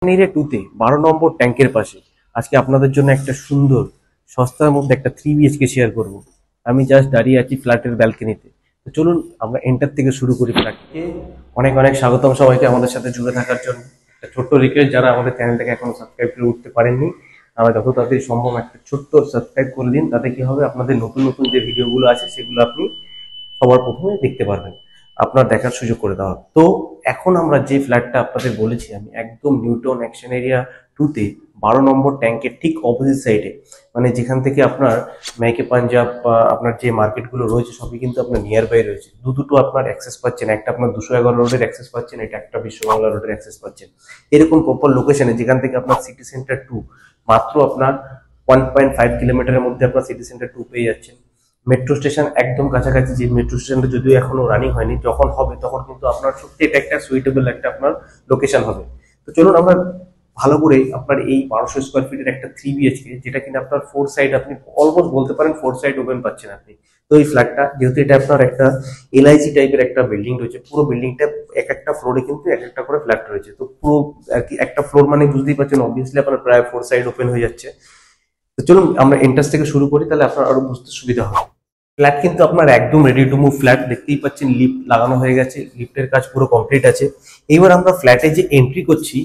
Area 2 তে 12 নম্বর ট্যাঙ্কের পাশে আজকে আপনাদের জন্য একটা সুন্দর সস্তার মধ্যে একটা 3 BHK শেয়ার করব। আমি জাস্ট দাঁড়িয়ে আছি ফ্ল্যাটের ব্যালকনিতে। তো চলুন আমরা এন্টার থেকে শুরু করি ফ্ল্যাটকে। অনেক অনেক স্বাগতম সবাইকে আমাদের সাথে জুড়ে থাকার জন্য। একটা ছোট্ট রিকোয়েস্ট, যারা আমাদের চ্যানেলটাকে এখনো সাবস্ক্রাইব করে উঠতে পারেননি, আমরা যত তাড়াতাড়ি সম্ভব একটা ছোট্ট সাবস্ক্রাইব করে দিন। তাতে কি হবে, আপনাদের নতুন নতুন যে ভিডিওগুলো আছে সেগুলো আপনি সবার প্রথমে দেখতে পারবেন, আপনার দেখার সুযোগ করে দেওয়া। তো এখন আমরা যে ফ্ল্যাটটা আপনাদের বলেছি, আমি একদম নিউটন অ্যাকশন এরিয়া 2 তে 12 নম্বর ট্যাঙ্কের ঠিক অপোজিট সাইডে, মানে যেখান থেকে আপনার মেকে পাঞ্জাব বা আপনার যে মার্কেটগুলো রয়েছে সবই কিন্তু আপনার নিয়ার বাই রয়েছে। দুটো আপনার অ্যাক্সেস পাচ্ছেন, একটা আপনার 211 রোডের অ্যাক্সেস পাচ্ছেন, এটা একটা বিশ্ববাংলা রোডের অ্যাক্সেস পাচ্ছেন। এরকম প্রপার লোকেশনে যেখান থেকে আপনার সিটি সেন্টার 2 মাত্র আপনার 1.5 কিলোমিটারের মধ্যে আপনার সিটি সেন্টার 2 পেয়ে যাচ্ছেন। মেট্রো স্টেশন একদম কাছাকাছি, যে মেট্রো স্টেশনটা যদিও এখনো রানিং হয়নি, যখন হবে তখন কিন্তু আপনার সত্যি এটা একটা সুইটেবল একটা আপনার লোকেশন হবে। তো চলুন আমরা ভালো করে আপনার এই 1200 স্কোয়ার ফিটের একটা 3 BHK, যেটা কিনা আপনার 4 সাইড, আপনি অলমোস্ট বলতে পারেন 4 সাইড ওপেন পাচ্ছেন আপনি। তো এই ফ্ল্যাটটা যেহেতু এটা আপনার একটা LIG টাইপের একটা বিল্ডিং রয়েছে, পুরো বিল্ডিংটা এক একটা ফ্লোরে কিন্তু এক একটা করে ফ্ল্যাট রয়েছে। তো পুরো আর কি একটা ফ্লোর মানে বুঝতেই পারছেন, অবভিয়াসলি আপনার প্রায় 4 সাইড ওপেন হয়ে যাচ্ছে। তো চলুন আমরা এন্ট্রান্স থেকে শুরু করি, তাহলে আপনার আরো বুঝতে সুবিধা হবে। ফ্ল্যাট কিন্তু আপনার একদম রেডি টু মুভ ফ্ল্যাট, দেখতেই পাচ্ছেন লিফট লাগানো হয়ে গেছে, লিফটের কাজ পুরো কমপ্লিট আছে। এবার আমরা ফ্ল্যাটে যে এন্ট্রি করছি,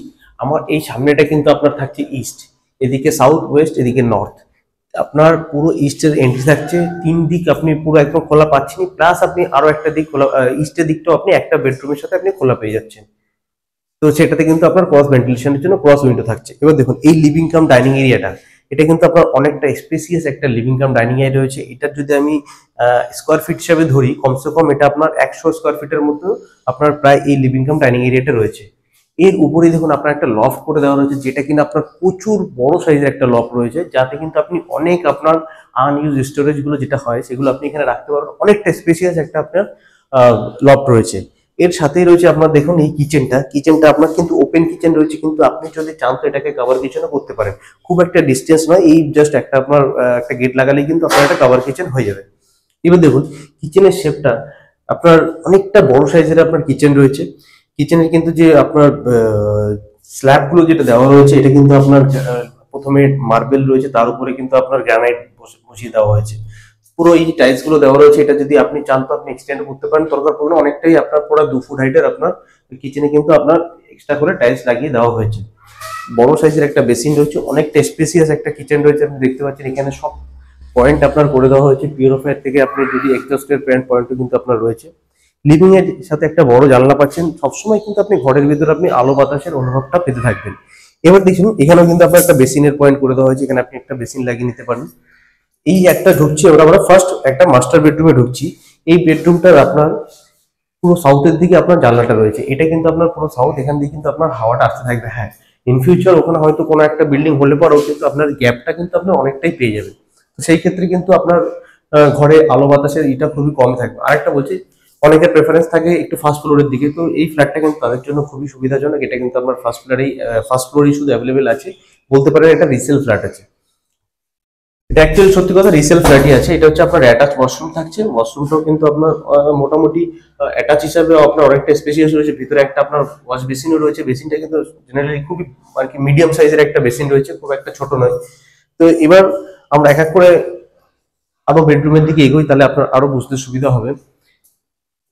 আমার এই সামনেটা কিন্তু আপনার থাকছে ইস্ট, এদিকে সাউথ, ওয়েস্ট, এদিকে নর্থ। আপনার পুরো ইস্টের এন্ট্রি থাকছে, 3 দিক আপনি পুরো একদম খোলা পাচ্ছেন, প্লাস আপনি আরো একটা দিক খোলা, ইস্টের দিকটাও আপনি একটা বেডরুমের সাথে আপনি খোলা পেয়ে যাচ্ছেন। তো সেটাতে কিন্তু আপনার ক্রস ভেন্টিলেশনের জন্য ক্রস উইন্ডো থাকছে। এবার দেখুন এই লিভিং কাম ডাইনিং এরিয়াটা, এটা কিন্তু আপনার অনেকটা স্পেসিয়াস একটা লিভিং কাম ডাইনিং এরিয়া রয়েছে। এটার যদি আমি স্কোয়ার ফিট হিসাবে ধরি, কমসে কম এটা আপনার 100 স্কোয়ার ফিটের মতো আপনার প্রায় এই লিভিং কাম ডাইনিং এরিয়াটা রয়েছে। এর উপরে দেখুন আপনার একটা লফট করে দেওয়া রয়েছে, যেটা কিনা আপনার প্রচুর বড় সাইজের একটা লফট রয়েছে, যাতে কিন্তু আপনি অনেক আপনার আনইউজ স্টোরেজ গুলো যেটা হয় সেগুলো আপনি এখানে রাখতে পারবেন। অনেকটা স্পেসিয়াস একটা আপনার লফট রয়েছে। এর সাথেই রয়েছে আপনার দেখুন এই কিচেনটা আপনার কিন্তু ওপেন কিচেন রয়েছে, কিন্তু আপনি যদি চান তো এটাকে কভার কিচেনও করতে পারেন। খুব একটা ডিস্টেন্স নয়, এই জাস্ট একটা আপনার একটা গেট লাগালেই কিন্তু আপনার একটা কভার কিচেন হয়ে যাবে। এবার দেখুন কিচেনের শেপটা, আপনার অনেকটা বড় সাইজের আপনার কিচেন রয়েছে। কিচেনের কিন্তু যে আপনার স্ল্যাব গুলো যেটা দেওয়া রয়েছে, এটা কিন্তু আপনার প্রথমে মার্বেল রয়েছে, তার উপরে কিন্তু আপনার গ্রানাইট বসিয়ে দেওয়া হয়েছে। পুরো এই টাইলস গুলো দেওয়া রয়েছে, এটা যদি আপনি চান তো আপনি এক্সটেন্ড করতে পারেন, দরকার পড়লে অনেকটাই আপনার পুরো 2 ফুট হাইটের আপনার কিচেনে কিন্তু আপনার এক্সট্রা করে টাইলস লাগিয়ে দেওয়া হয়েছে। বড় সাইজের একটা বেসিন রয়েছে, অনেকটা স্পেসিয়াস একটা কিচেন রয়েছে। আপনি দেখতে পাচ্ছেন এখানে সব পয়েন্ট আপনার করে দেওয়া হয়েছে, পিউরিফায়ার থেকে আপনি যদি এক্সস্টের পয়েন্টও কিন্তু আপনার রয়েছে। লিভিং এর সাথে একটা বড় জানলা পাচ্ছেন, সবসময় কিন্তু আপনি ঘরের ভিতরে আপনি আলো বাতাসের অনুভবটা পেতে থাকবেন। এবার দেখুন এখানেও কিন্তু আপনার একটা বেসিনের পয়েন্ট করে দেওয়া হয়েছে, এখানে আপনি একটা বেসিন লাগিয়ে নিতে পারেন। এই একটা ঢুকছি, আমরা ফার্স্ট একটা মাস্টার বেডরুমে ঢুকছি। এই বেডরুমটার আপনার পুরো সাউথের দিকে আপনার জানলাটা রয়েছে, এটা কিন্তু আপনার পুরো সাউথ, এখান দিয়ে কিন্তু আপনার হাওয়াটা আসতে থাকবে। হ্যাঁ, ইন ফিউচার ওখানে হয়তো কোনো একটা বিল্ডিং হলে পরেও কিন্তু আপনার গ্যাপটা কিন্তু আপনি অনেকটাই পেয়ে যাবেন। তো সেই ক্ষেত্রে কিন্তু আপনার ঘরে আলো বাতাসের এটা খুবই কম থাকবে। আরেকটা বলছি, অনেকের প্রেফারেন্স থাকে একটু ফার্স্ট ফ্লোরের দিকে, তো এই ফ্ল্যাটটা কিন্তু তাদের জন্য খুবই সুবিধাজনক। এটা কিন্তু আপনার ফার্স্ট ফ্লোরেই শুধু অ্যাভেলেবেল আছে, বলতে পারেন এটা রিসেল ফ্ল্যাট আছে। এটা অ্যাকচুয়ালি সত্যি কথা রিসেল ফ্ল্যাটই আছে। এটা হচ্ছে আপনার অ্যাটাচ ওয়াশরুম থাকছে, ওয়াশরুমটাও কিন্তু আপনার মোটামুটি অ্যাটাচ হিসাবে আপনার অনেকটা স্পেসিয়াস রয়েছে। ভিতরে একটা আপনার ওয়াশ বেসিনও রয়েছে, বেসিনটা কিন্তু জেনারেলি খুবই আর কি মিডিয়াম সাইজের একটা বেসিন রয়েছে, খুব একটা ছোট নয়। তো এবার আমরা এক এক করে আরো বেডরুমের দিকে এগোই, তাহলে আপনার আরো বুঝতে সুবিধা হবে।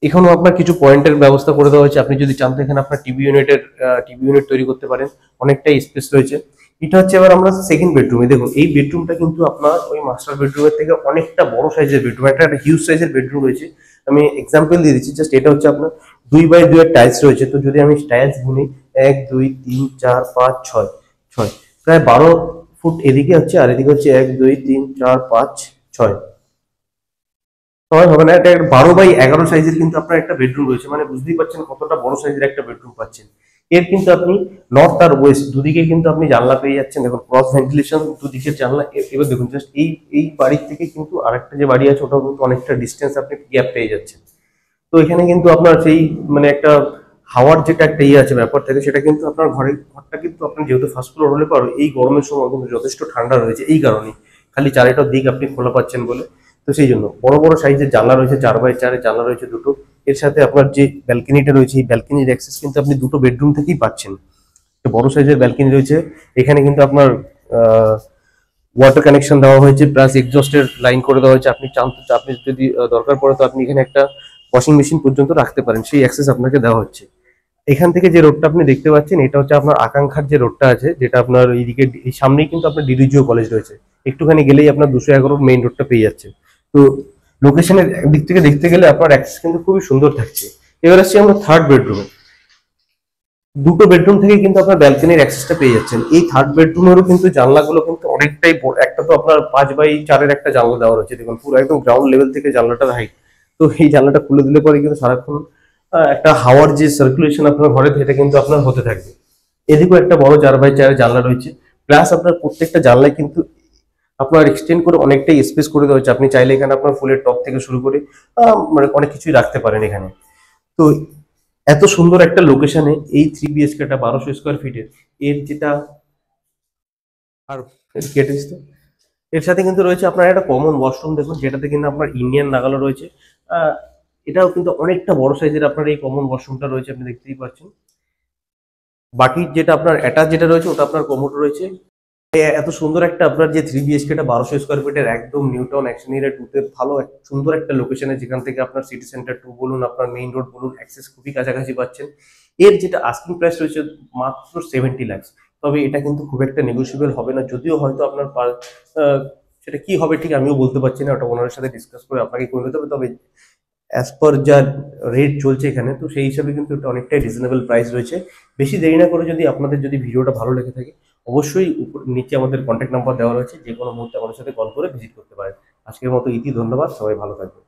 এখানেও আপনার কিছু পয়েন্টের ব্যবস্থা করে দেওয়া হয়েছে, আপনি যদি চান তো এখানে আপনার টিভি ইউনিট তৈরি করতে পারেন, অনেকটাই স্পেস রয়েছে। এটা হচ্ছে এবার আমরা সেকেন্ড বেডরুমে দেখুন, এই বেডরুমটা কিন্তু আপনার ওই মাস্টার বেডরুমের থেকে অনেকটা বড় সাইজের বেডরুম, একটা হিউজ সাইজের বেডরুম রয়েছে। আমি এক্সাম্পল দিয়ে দিচ্ছি, জাস্ট এটা হচ্ছে আপনার 2x2 এর টাইলস রয়েছে। তো যদি আমি টাইলস গুনি, 1 2 3 4 5 6 প্রায় 12 ফুট এদিকে হচ্ছে, আর এদিকে হচ্ছে 1 2 3 4 5 6 সময় হবে না, এটা 12x11 সাইজের কিন্তু আপনার একটা বেডরুম রয়েছে, মানে বুঝতেই পারছেন কতটা বড় সাইজের একটা বেডরুম পাচ্ছেন। এর কিন্তু আপনি নর্থ আর ওয়েস্ট দুদিকে কিন্তু আপনি জানলা পেয়ে যাচ্ছেন। দেখুন ক্রস ভেন্টিলেশন দুদিকের জানলা। এবার দেখুন জাস্ট এই বাড়ির থেকে কিন্তু আরেকটা যে বাড়ি আছে ওটাও কিন্তু অনেকটা ডিস্টেন্স আপনি গ্যাপ পেয়ে যাচ্ছেন। তো এখানে কিন্তু আপনার সেই মানে একটা হাওয়ার যেটা একটা আছে ব্যাপার থাকে, সেটা কিন্তু আপনার ঘরটা কিন্তু আপনার যেহেতু ফার্স্ট ফ্লোর হলে পারো এই গরমের সময় কিন্তু যথেষ্ট ঠান্ডা রয়েছে, এই কারণে খালি চারিটা দিক আপনি খোলা পাচ্ছেন বলে। তো সেই জন্য বড় বড় সাইজের জানলা রয়েছে, 4x4 এর জানলা রয়েছে দুটো। এর সাথে আপনার যে ব্যালকনিটা রয়েছে, এই ব্যালকনির অ্যাক্সেস কিন্তু আপনি দুটো বেডরুম থেকেই পাচ্ছেন। একটা বড় সাইজের ব্যালকনি রয়েছে। এখানে কিন্তু আপনার ওয়াটার কানেকশন দেওয়া হয়েছে, প্লাস এক্সস্টের লাইন করে দেওয়া হয়েছে। আপনি চান তো, আপনি যদি দরকার পড়ে তো আপনি এখানে একটা ওয়াশিং মেশিন পর্যন্ত রাখতে পারেন, সেই অ্যাক্সেস আপনাকে দেওয়া হচ্ছে। এখান থেকে যে রোডটা আপনি দেখতে পাচ্ছেন, এটা হচ্ছে আপনার আকাঙ্ক্ষার যে রোডটা আছে, যেটা আপনার এইদিকে এই সামনেই কিন্তু আপনার ডিডিজিও কলেজ রয়েছে। একটুখানি গেলেই আপনার 211 মেইন রোডটা পেয়ে যাচ্ছে। তো লোকেশনের দিক থেকে দেখতে গেলে আপনার অ্যাক্সেস কিন্তু খুবই সুন্দর থাকছে। এবার আসছি আমরা থার্ড বেডরুমে। দুটো বেডরুম থেকে কিন্তু আপনার ব্যালকনির অ্যাক্সেসটা পেয়ে যাচ্ছেন। এই থার্ড বেডরুমেরও কিন্তু জানলাগুলো কিন্তু অনেকটাই বড়। একটা তো আপনার 5x4 একটা জানলা দেওয়া রয়েছে, দেখুন পুরো একদম গ্রাউন্ড লেভেল থেকে জানলাটার হাইট। তো এই জানলাটা খুলে দিলে পরে কিন্তু সারাক্ষণ একটা হাওয়ার যে সার্কুলেশন আপনার ঘরে, এটা কিন্তু আপনার হতে থাকবে। এদিকেও একটা বড় 4x4 জানলা রয়েছে, প্লাস আপনার প্রত্যেকটা জানলায় কিন্তু আপনার এক্সটেন্ড করে অনেকটাই স্পেস করে দেওয়া হচ্ছে। আপনি চাইলে এখানে আপনার ফুলের টব থেকে শুরু করে মানে অনেক কিছুই রাখতে পারেন এখানে। তো এত সুন্দর একটা লোকেশনে এই 3 BHK টা 1200 স্কোয়ার ফিটের, এর যেটা আর কেটে দিস তো। এর সাথে কিন্তু রয়েছে আপনার একটা কমন ওয়াশরুম, দেখুন যেটাতে কিন্তু আপনার ইন্ডিয়ান লাগানো রয়েছে। আহ, এটাও কিন্তু অনেকটা বড় সাইজের আপনার এই কমন ওয়াশরুমটা রয়েছে, আপনি দেখতেই পাচ্ছেন। বাকি যেটা আপনার অ্যাটাচ যেটা রয়েছে ওটা আপনার কমোড রয়েছে। এত সুন্দর একটা আপনার যে 3 BHK টা 1200 স্কোয়ার ফিটের, একদম নিউ টাউন অ্যাকশন এরিয়া 2 তে ভালো সুন্দর একটা লোকেশনে, যেখান থেকে আপনার সিটি সেন্টার 2 বলুন, আপনার মেইন রোড বলুন, অ্যাক্সেস খুবই কাছাকাছি পাচ্ছেন। এর যেটা আস্কিং প্রাইস রয়েছে মাত্র 70 লাখ। তবে এটা কিন্তু খুব একটা নেগোসিয়েবল হবে না, যদিও হয়তো আপনার সেটা কি হবে ঠিক আমিও বলতে পারছি না, ওটা ওনার সাথে ডিসকাস করে আপনাকে করে নিতে হবে। তবে অ্যাজ পার যা রেট চলছে এখানে, তো সেই হিসাবে কিন্তু এটা অনেকটাই রিজনেবল প্রাইস রয়েছে। বেশি দেরি না করে, যদি আপনাদের যদি ভিডিওটা ভালো লেগে থাকে, অবশ্যই নিচে আমাদের কন্ট্যাক্ট নাম্বার দেওয়া রয়েছে, যে কোনো মুহূর্তে আমাদের সাথে কল করে ভিজিট করতে পারেন। আজকের মতো ইতি, ধন্যবাদ, সবাই ভালো থাকবেন।